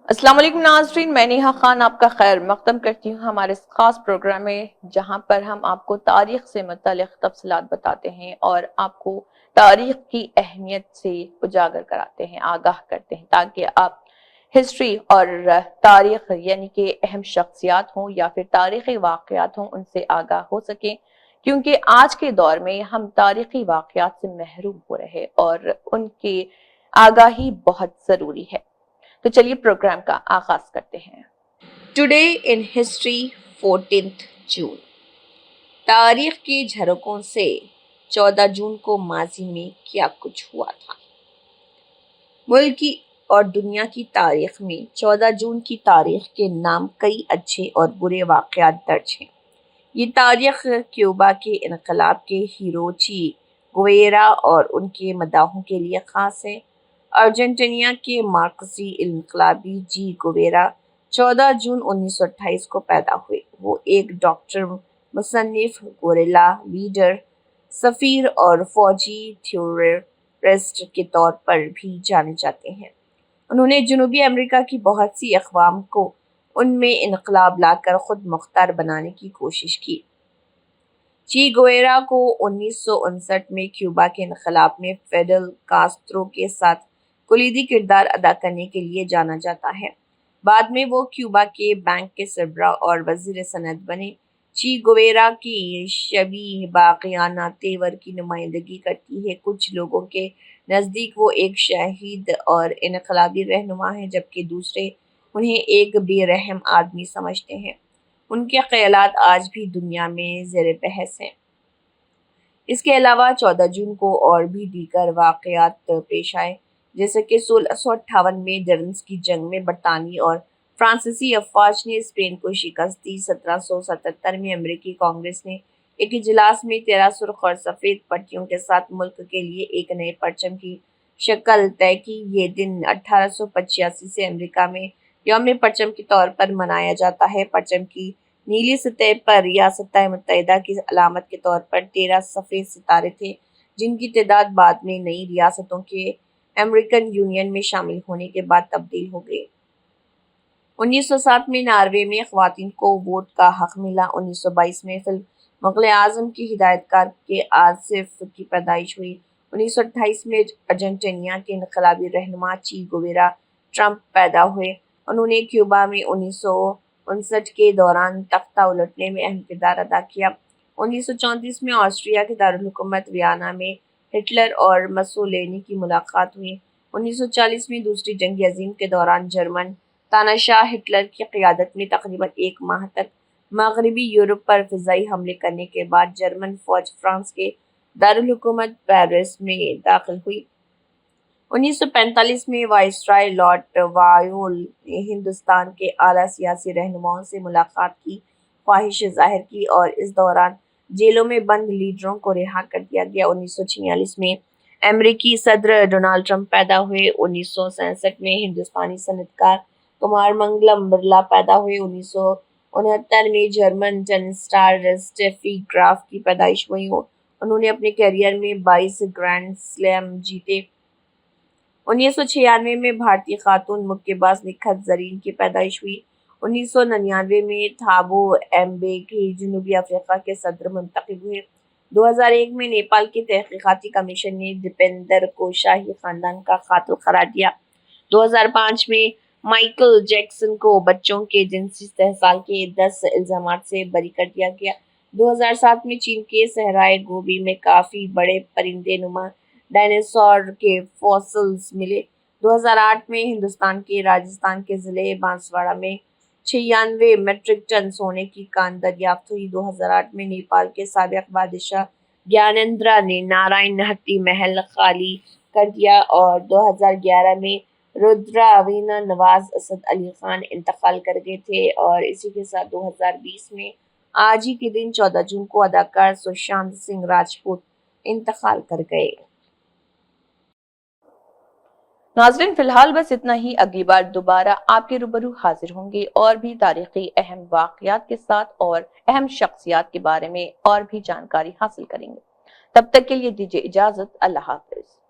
السلام علیکم ناظرین، میں نیہا خان آپ کا خیر مقدم کرتی ہوں ہمارے اس خاص پروگرام میں، جہاں پر ہم آپ کو تاریخ سے متعلق تفصیلات بتاتے ہیں اور آپ کو تاریخ کی اہمیت سے اجاگر کراتے ہیں، آگاہ کرتے ہیں، تاکہ آپ ہسٹری اور تاریخ یعنی کہ اہم شخصیات ہوں یا پھر تاریخی واقعات ہوں ان سے آگاہ ہو سکیں، کیونکہ آج کے دور میں ہم تاریخی واقعات سے محروم ہو رہے اور ان کی آگاہی بہت ضروری ہے۔ تو چلیے پروگرام کا آغاز کرتے ہیں۔ ٹوڈے ان ہسٹری 14 جون۔ تاریخ کی جھروکوں سے 14 جون کو ماضی میں کیا کچھ ہوا تھا۔ ملک کی اور دنیا کی تاریخ میں 14 جون کی تاریخ کے نام کئی اچھے اور برے واقعات درج ہیں۔ یہ تاریخ کیوبا کے انقلاب کے ہیرو چی گویرا اور ان کے مداحوں کے لیے خاص ہے۔ ارجنٹینا کے مارکسی انقلابی جی گویرا 14 جون 1928 کو پیدا ہوئے۔ وہ ایک ڈاکٹر، مصنف، گوریلا لیڈر، سفیر اور فوجی تھیورسٹ کے طور پر بھی جانے جاتے ہیں۔ انہوں نے جنوبی امریکا کی بہت سی اقوام کو ان میں انقلاب لا کر خود مختار بنانے کی کوشش کی۔ چی گویرا کو 1959 میں کیوبا کے انقلاب میں فیڈل کاسترو کے ساتھ کلیدی کردار ادا کرنے کے لیے جانا جاتا ہے۔ بعد میں وہ کیوبا کے بینک کے سربراہ اور وزیر صنعت بنے۔ چی گویرا کی شبیہ باغیانہ تیور کی نمائندگی کرتی ہے۔ کچھ لوگوں کے نزدیک وہ ایک شہید اور انقلابی رہنما ہیں، جبکہ دوسرے انہیں ایک بے رحم آدمی سمجھتے ہیں۔ ان کے خیالات آج بھی دنیا میں زیر بحث ہیں۔ اس کے علاوہ 14 جون کو اور بھی دیگر واقعات پیش آئے، جیسے کہ 1658 میں ڈرنس کی جنگ میں برطانوی اور فرانسیسی افواج نے اسپین کو شکست دی۔ 1777 میں امریکی کانگریس نے ایک اجلاس میں 13 سرخ اور سفید پٹیوں کے ساتھ ملک کے لیے ایک نئے پرچم کی شکل طے کی۔ یہ دن 1885 سے امریکہ میں یوم پرچم کے طور پر منایا جاتا ہے۔ پرچم کی نیلی سطح پر ریاست متحدہ کی علامت کے طور پر 13 سفید ستارے تھے، جن کی تعداد بعد میں نئی ریاستوں کے امریکن یونین میں شامل ہونے کے بعد تبدیل ہو گئی۔ 1907 میں ناروے میں خواتین کو ووٹ کا حق ملا۔ 1922 میں فلم مغل اعظم کی ہدایت کار کے آصف کی پیدائش ہوئی۔ 1928 میں ارجنٹینا کے انقلابی رہنما چی گویرا ٹرمپ پیدا ہوئے۔ انہوں نے کیوبا میں 1959 کے دوران تختہ الٹنے میں اہم کردار ادا کیا۔ 1934 میں آسٹریا کے دارالحکومت ویانا میں ہٹلر اور مسولینی کی ملاقات ہوئی۔ 1940 میں دوسری جنگ عظیم کے دوران جرمن تاناشاہ ہٹلر کی قیادت میں تقریباً ایک ماہ تک مغربی یورپ پر فضائی حملے کرنے کے بعد جرمن فوج فرانس کے دارالحکومت پیرس میں داخل ہوئی۔ 1945 میں وائسرائے لارڈ وائیول نے ہندوستان کے اعلیٰ سیاسی رہنماؤں سے ملاقات کی خواہش ظاہر کی اور اس دوران جیلوں میں بند لیڈروں کو رہا کر دیا گیا۔ 1946 میں امریکی صدر ڈونلڈ ٹرمپ پیدا ہوئے۔ 1967 میں ہندوستانی صنعت کار کمار منگلم برلا پیدا ہوئے۔ 1969 میں جرمن ٹینس اسٹار اسٹیفی گراف کی پیدائش ہوئی۔ انہوں نے اپنے کیریئر میں 22 گرینڈ سلیم جیتے۔ 1996 میں بھارتی خاتون مکے باز نکھت زرین کی پیدائش ہوئی۔ 1999 میں تھابو ایمبیگی جنوبی افریقہ کے صدر منتخب ہوئے۔ 2001 میں نیپال کے تحقیقاتی کمیشن نے دیپیندر کو شاہی خاندان کا قاتل قرار دیا۔ 2005 میں مائیکل جیکسن کو بچوں کے جنسی استحصال کے 10 الزامات سے بری کر دیا گیا۔ 2007 میں چین کے صحرائے گوبی میں کافی بڑے پرندے نما ڈائناسور کے فوسلز ملے۔ 2008 میں ہندوستان کے راجستھان کے ضلع بانسواڑہ میں 96 میٹرک ٹن سونے کی کان دریافت ہوئی۔ 2008 میں نیپال کے سابق بادشاہ گیانیندرا نے نارائن ہٹی محل خالی کر دیا اور 2011 میں رودراوینا نواز اسد علی خان انتقال کر گئے تھے۔ اور اسی کے ساتھ 2020 میں آج ہی کے دن 14 جون کو اداکار سشانت سنگھ راجپوت انتقال کر گئے۔ ناظرین فی الحال بس اتنا ہی، اگلی بار دوبارہ آپ کے روبرو حاضر ہوں گے اور بھی تاریخی اہم واقعات کے ساتھ اور اہم شخصیات کے بارے میں اور بھی جانکاری حاصل کریں گے۔ تب تک کے لیے دیجیے اجازت، اللہ حافظ۔